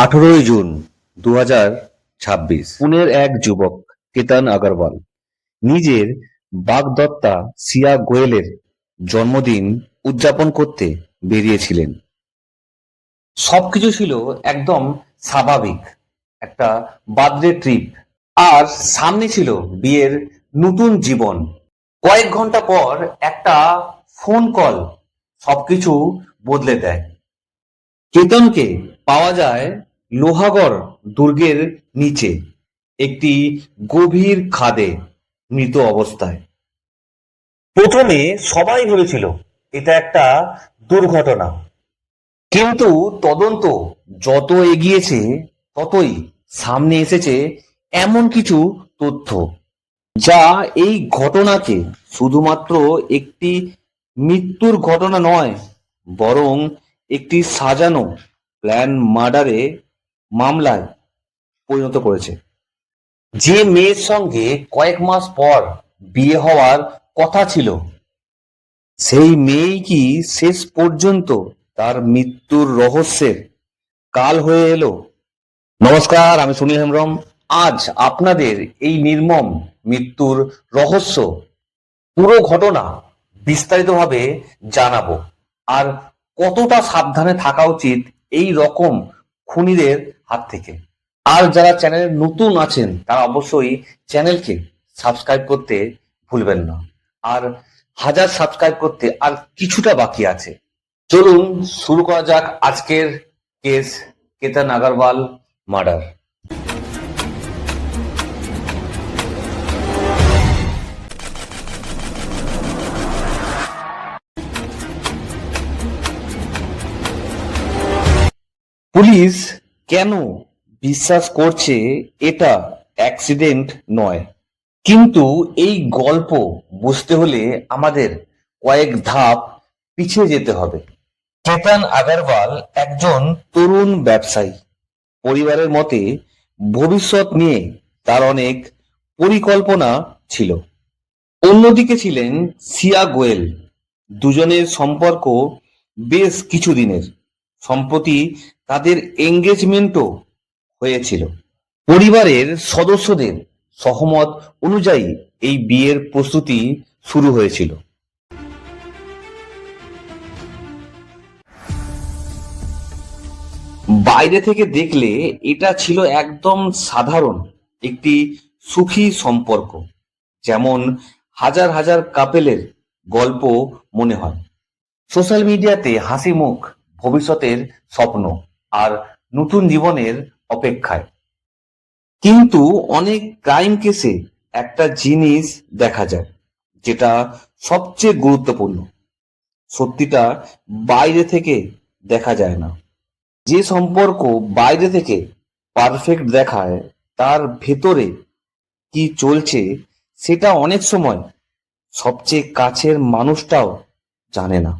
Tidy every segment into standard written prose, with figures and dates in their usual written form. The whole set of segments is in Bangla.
18 জুন 2026 পুনের এক যুবক কেতন আগরওয়াল নিজের বাগদত্তা সিয়া গোয়েলের জন্মদিন উদযাপন করতে বেরিয়েছিলেন। সবকিছু ছিল একদম স্বাভাবিক, একটা বার্থডে ট্রিপ, আর সামনে ছিল বিয়ের নতুন জীবন। কয়েক ঘন্টা পর একটা ফোন কল সবকিছু বদলে দেয়। কেতনকে পাওয়া যায় লোহাগড় দুর্গের নিচে একটি গভীর খাদে মৃত অবস্থায়। প্রথমে সবাই ভেবেছিল এটা একটা দুর্ঘটনা, কিন্তু তদন্ত যত এগিয়েছে ততই সামনে এসেছে এমন কিছু তথ্য যা এই ঘটনাকে শুধুমাত্র একটি মৃত্যুর ঘটনা নয়, বরং একটি সাজানো প্ল্যান মার্ডারে মামলায় পরিণত করেছে। যে মেয়ের সঙ্গে কয়েক মাস পর বিয়ে হওয়ার কথা ছিল, সেই মেয়েই কি শেষ পর্যন্ত তার মৃত্যুর রহস্যের কাল হয়ে এলো? নমস্কার, আমি সুনীল হেমব্রম। আজ আপনাদের এই নির্মম মৃত্যুর রহস্য, পুরো ঘটনা বিস্তারিতভাবে জানাবো, আর কতটা সাবধানে থাকা উচিত এই রকম খুনিদের হাত থেকে। আর যারা চ্যানেলে নতুন আছেন তারা অবশ্যই চ্যানেলকে সাবস্ক্রাইব করতে ভুলবেন না। আর 1000 সাবস্ক্রাইব করতে আর কিছুটা বাকি আছে। চলুন শুরু করা যাক আজকের কেস, কেতন আগরওয়াল মার্ডার। পুলিশ কেন বিশ্বাস করছে এটা অ্যাক্সিডেন্ট নয়, কিন্তু এই গল্প বুঝতে হলে আমাদের কয়েক ধাপ পিছিয়ে যেতে হবে। কেতন আগরওয়াল একজন তরুণ ব্যবসায়ী। পরিবারের মতে ভবিষ্যৎ নিয়ে তার অনেক পরিকল্পনা ছিল। অন্যদিকে ছিলেন সিয়া গোয়েল। দুজনের সম্পর্ক বেশ কিছুদিনের। সম্প্রতি তাদের এঙ্গেজমেন্টও হয়েছিল। পরিবারের সদস্যদের সহমত অনুযায়ী এই বিয়ের প্রস্তুতি শুরু হয়েছিল। বাইরে থেকে দেখলে এটা ছিল একদম সাধারণ একটি সুখী সম্পর্ক, যেমন হাজার হাজার কাপেলের গল্প মনে হয়। সোশ্যাল মিডিয়াতে হাসি মুখ, ভবিষ্যতের স্বপ্ন, আর নতুন জীবনের অপেক্ষায়। কিন্তু অনেক ক্রাইম কেসে একটা জিনিস দেখা যায়, যেটা সবচেয়ে গুরুত্বপূর্ণ: সত্যিটা বাইরে থেকে দেখা যায় না। যে সম্পর্ক বাইরে থেকে পারফেক্ট দেখায়, তার ভেতরে কি চলছে সেটা অনেক সময় সবচেয়ে কাছের মানুষটাও জানে না।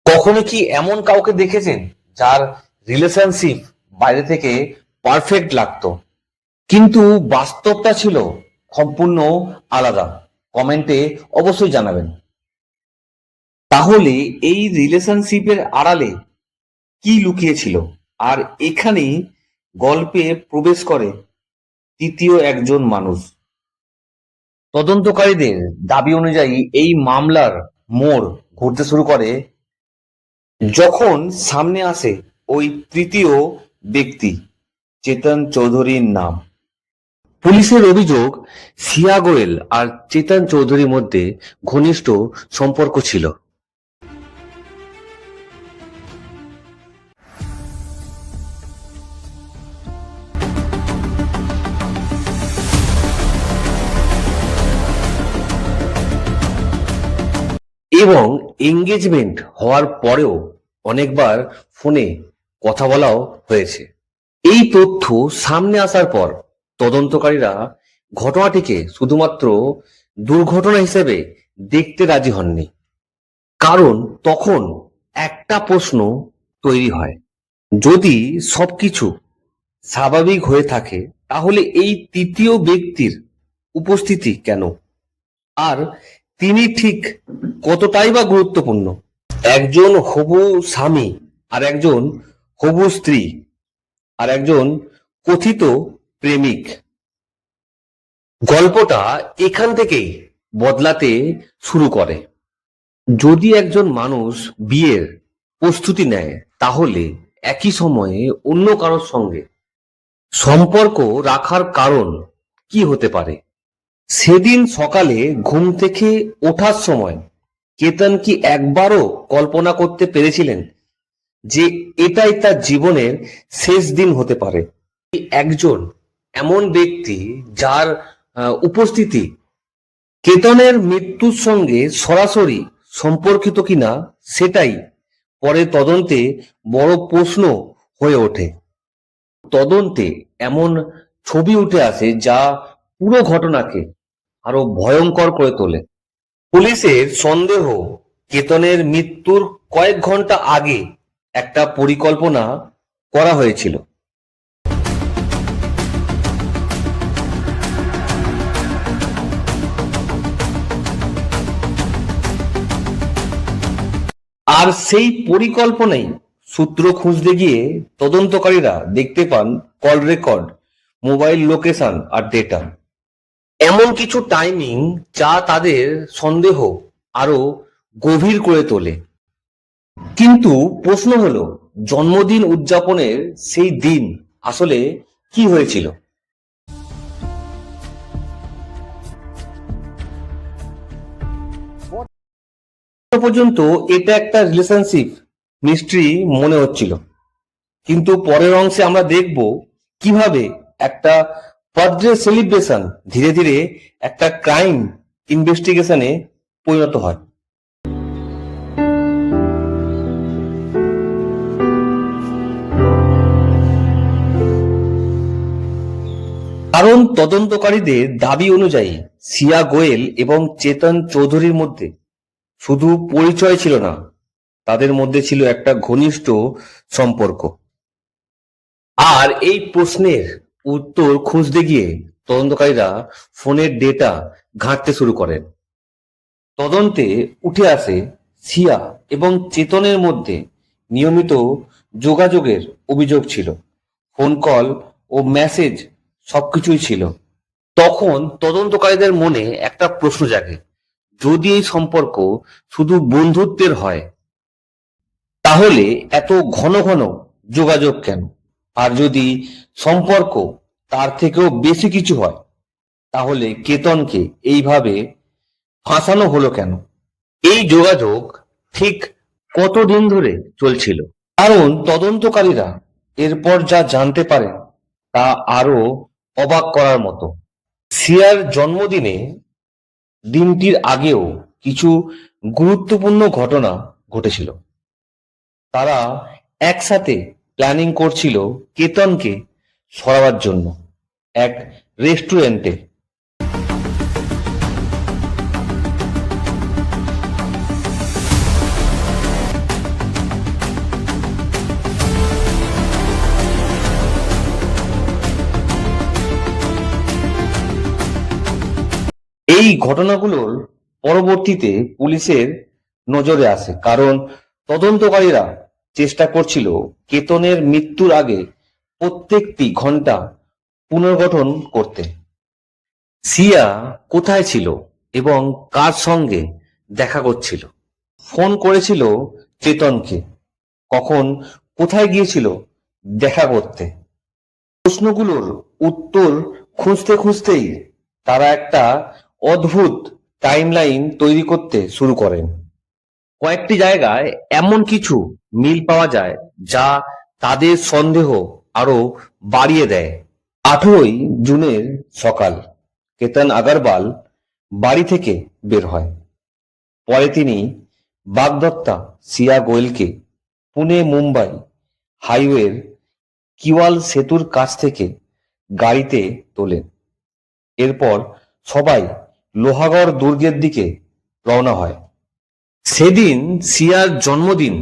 কখনো কি এমন কাউকে দেখেছেন যার রিলেশনশিপ বাইরে থেকে পারফেক্ট লাগতো, কিন্তু বাস্তবটা ছিল সম্পূর্ণ আলাদা? কমেন্টে অবশ্যই জানাবেন। তাহলে এই রিলেশনশিপের আড়ালে কি লুকিয়ে ছিল? আর এখানেই গল্পে প্রবেশ করে তৃতীয় একজন মানুষ। তদন্তকারীদের দাবি অনুযায়ী এই মামলার মোড় ঘুরতে শুরু করে যখন সামনে আসে ওই তৃতীয় ব্যক্তি, চেতন চৌধুরীর নাম। পুলিশের অভিযোগ, সিয়া গোয়েল আর চেতন চৌধুরীর মধ্যে ঘনিষ্ঠ সম্পর্ক ছিল। এবং এঙ্গেজমেন্ট হওয়ার পরেও অনেকবার ফোনে কথা বলাও হয়েছে। এই তথ্য সামনে আসার পর তদন্তকারীরা ঘটনাটিকে শুধুমাত্র দুর্ঘটনা হিসেবে দেখতে রাজি হননি। কারণ তখন একটা প্রশ্ন তৈরি হয়: যদি সবকিছু স্বাভাবিক হয়ে থাকে, তাহলে এই তৃতীয় ব্যক্তির উপস্থিতি কেন, আর তিনি ঠিক কতটাই বা গুরুত্বপূর্ণ? একজন হবু স্বামী, আর একজন হবু স্ত্রী, আর একজন কথিত প্রেমিক। গল্পটা এখান থেকেই বদলাতে শুরু করে। যদি একজন মানুষ বিয়ের প্রস্তুতি নেয়, তাহলে একই সময়ে অন্য কারোর সঙ্গে সম্পর্ক রাখার কারণ কি হতে পারে? সেদিন সকালে ঘুম থেকে ওঠার সময় কেতন কি একবারও কল্পনা করতে পেরেছিলেন যে এটাই তার জীবনের শেষ দিন হতে পারে? একজন এমন ব্যক্তি যার উপস্থিতি কেতনের মৃত্যুর সঙ্গে সরাসরি সম্পর্কিত কিনা, সেটাই পরে তদন্তে বড় প্রশ্ন হয়ে ওঠে। তদন্তে এমন ছবি উঠে আসে যা পুরো ঘটনাকে আরো ভয়ঙ্কর করে তোলে। পুলিশের সন্দেহ, কেতনের মৃত্যুর কয়েক ঘন্টা আগে একটা পরিকল্পনা করা হয়েছিল। আর সেই পরিকল্পনাই সূত্র খুঁজতে গিয়ে তদন্তকারীরা দেখতে পান কল রেকর্ড, মোবাইল লোকেশন আর ডেটা। এমন কিছু টাইমিং যা তাদের সন্দেহ আরো গভীর করে তোলে। কিন্তু প্রশ্ন হলো, জন্মদিন উদযাপনের সেই দিন আসলে কি হয়েছিল? এখনো পর্যন্ত এটা একটা রিলেশনশিপ মিস্ট্রি মনে হচ্ছিল, কিন্তু পরের অংশে আমরা দেখব কিভাবে একটা বার্থডে সেলিব্রেশন ধীরে ধীরে একটা ক্রাইম ইনভেস্টিগেশনে পরিণত হয়। কারণ তদন্তকারীদের দাবি অনুযায়ী সিয়া গোয়েল এবং চেতন চৌধুরীর মধ্যে শুধু পরিচয় ছিল না, তাদের মধ্যে ছিল একটা ঘনিষ্ঠ সম্পর্ক। আর এই প্রশ্নের উত্তর খুঁজতে গিয়ে তদন্তকারীরা ফোনের ডেটা ঘাঁটতে শুরু করেন। তদন্তে উঠে আসে সিয়া এবং চেতনের মধ্যে নিয়মিত যোগাযোগের অভিযোগ ছিল, ফোন কল ও মেসেজ সবকিছুই ছিল। তখন তদন্তকারীদের মনে একটা প্রশ্ন জাগে, যদি এই সম্পর্ক শুধু বন্ধুত্বের হয়, তাহলে এত ঘন ঘন যোগাযোগ কেন? আর যদি সম্পর্ক তার থেকেও বেশি কিছু হয়, তাহলে কেতনকে এইভাবে ফাঁসানো হলো কেন? এই যোগাযোগ ঠিক কতদিন ধরে চলছিল? কারণ তদন্তকারীরা এরপর যা জানতে পারেন তা আরো অবাক করার মতো। সিয়ার জন্মদিনে দিনটির আগেও কিছু গুরুত্বপূর্ণ ঘটনা ঘটেছিল। তারা একসাথে প্ল্যানিং করছিল কেতনকে সরাবার জন্য এক রেস্টুরেন্টে। এই ঘটনাগুলোর পরবর্তীতে পুলিশের নজরে আসে, কারণ তদন্তকারীরা চেষ্টা করছিল কেতনের মৃত্যুর আগে প্রত্যেকটি ঘন্টা পুনর্গঠন করতে। সিয়া কোথায় ছিল এবং কার সঙ্গে দেখা করছিল, ফোন করেছিল চেতনকে, কখন কোথায় গিয়েছিল দেখা করতে। প্রশ্নগুলোর উত্তর খুঁজতে খুঁজতেই তারা একটা অদ্ভুত টাইমলাইন তৈরি করতে শুরু করেন। কয়েকটি জায়গায় এমন কিছু মিল পাওয়া যায় যা তাদের সন্দেহ আরো বাড়িয়ে দেয়। 8ই জুনের সকাল, কেতন আগরওয়াল বাড়ি থেকে বের হয়। পরে তিনি বাগদত্তা সিয়া গোয়েলকে পুনে মুম্বাই হাইওয়ের কিওয়াল সেতুর কাছ থেকে গাড়িতে তোলেন। এরপর সবাই লোহাগড় দুর্গের দিকে রওনা হয়। সেদিন সিয়ার জন্মদিন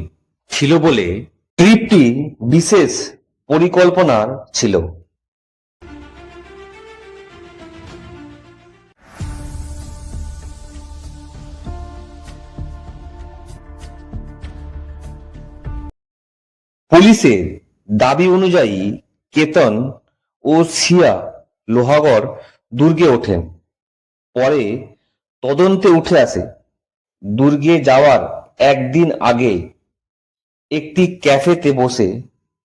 ছিল বলে ট্রিপটি বিশেষ পরিকল্পনার ছিল। পুলিশের দাবি অনুযায়ী কেতন ও সিয়া লোহাগড় দুর্গে ওঠেন। পরে তদন্তে উঠে আসে দুর্গে যাওয়ার একদিন আগে একটি ক্যাফেতে বসে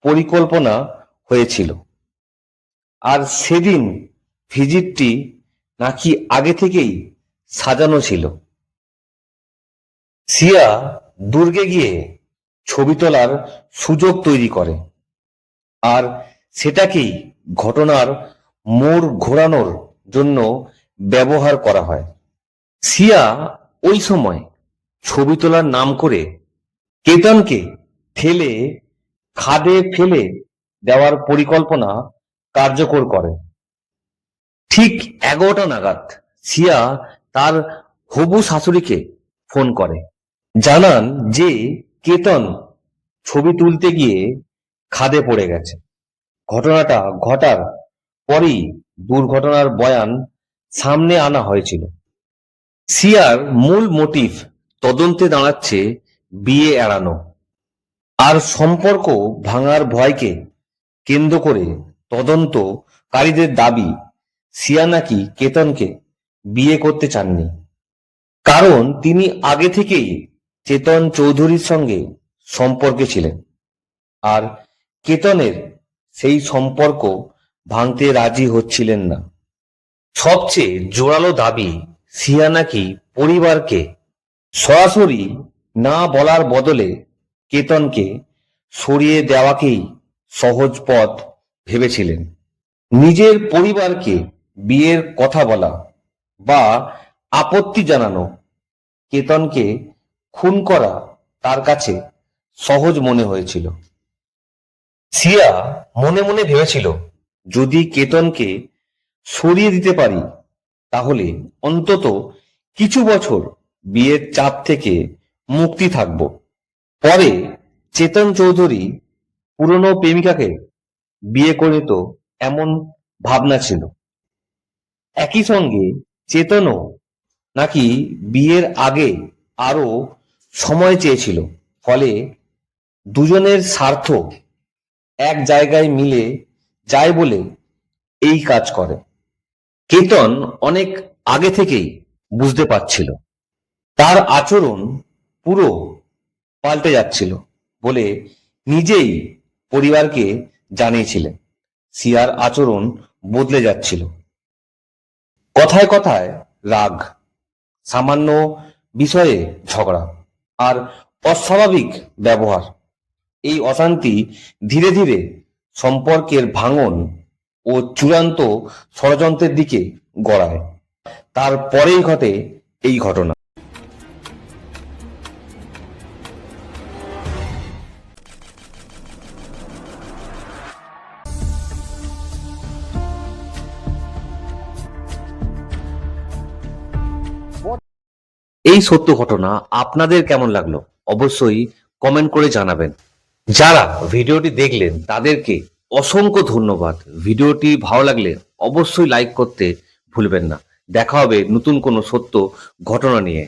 পরিকল্পনা হয়েছিল, আর সেদিন ভিজিটটি নাকি আগে থেকেই সাজানো ছিল। সিয়া দুর্গে গিয়ে ছবি তোলার সুযোগ তৈরি করে, আর সেটাকেই ঘটনার মোড় ঘোরানোর জন্য ব্যবহার করা হয়। সিয়া ওই সময় ছবি তোলার নাম করে কেতনকে ঠেলে খাদে ফেলে দেওয়ার পরিকল্পনা কার্যকর করে। ঠিক 11টা নাগাদ সিয়া তার হবু শাশুড়িকে ফোন করে, জানান যে কেতন ছবি তুলতে গিয়ে খাদে পড়ে গেছে। ঘটনাটা ঘটার পরই দুর্ঘটনার বয়ান সামনে আনা হয়েছিল। সিয়ার মূল মোটিভ তদন্তে দাঁড়াচ্ছে বিয়ে এড়ানো আর সম্পর্ক ভাঙার ভয়কে কেন্দ্র করে তদন্তকারীদের দাবি সিয়া নাকি কেতনকে বিয়ে করতে চাননি, কারণ তিনি আগে থেকেই চেতন চৌধুরীর সঙ্গে সম্পর্কে ছিলেন, আর কেতনের সেই সম্পর্ক ভাঙতে রাজি হচ্ছিলেন না। সবচেয়ে জোরালো দাবি, সিয়া নাকি পরিবারকে সরাসরি না বলার বদলে কেতনকে সরিয়ে দেওয়াকেই সহজ পথ ভেবেছিলেন। নিজের পরিবারকে বিয়ের কথা বলা বা আপত্তি জানানো কেতনকে খুন করা তার কাছে সহজ মনে হয়েছিল। সিয়া মনে মনে ভেবেছিল, যদি কেতনকে সরিয়ে দিতে পারি তাহলে অন্তত কিছু বছর বিয়ের চাপ থেকে মুক্তি থাকব। পরে চেতন চৌধুরী পুরনো প্রেমিকাকে বিয়ে করে তো এমন ভাবনা ছিল। একই সঙ্গে চেতনও নাকি বিয়ের আগে আরো সময় চেয়েছিল, ফলে দুজনের স্বার্থ এক জায়গায় মিলে যায় বলে এই কাজ করে। কেতন অনেক আগে থেকেই বুঝতে পারছিল তার আচরণ পুরো পাল্টে যাচ্ছিল বলে নিজেই পরিবারকে জানিয়েছিলেন। সিয়ার আচরণ বদলে যাচ্ছিল, কথায় কথায় রাগ, সামান্য বিষয়ে ঝগড়া আর অস্বাভাবিক ব্যবহার। এই অশান্তি ধীরে ধীরে সম্পর্কের ভাঙন ও চূড়ান্ত ষড়যন্ত্রের দিকে গড়ায়। তারপরেই ঘটে এই ঘটনা। এই সত্য ঘটনা আপনাদের কেমন লাগলো অবশ্যই কমেন্ট করে জানাবেন। যারা ভিডিওটি দেখলেন তাদেরকে অসংখ্য ধন্যবাদ। ভিডিওটি ভালো লাগলে অবশ্যই লাইক করতে ভুলবেন না। দেখা হবে নতুন কোনো সত্য ঘটনা নিয়ে।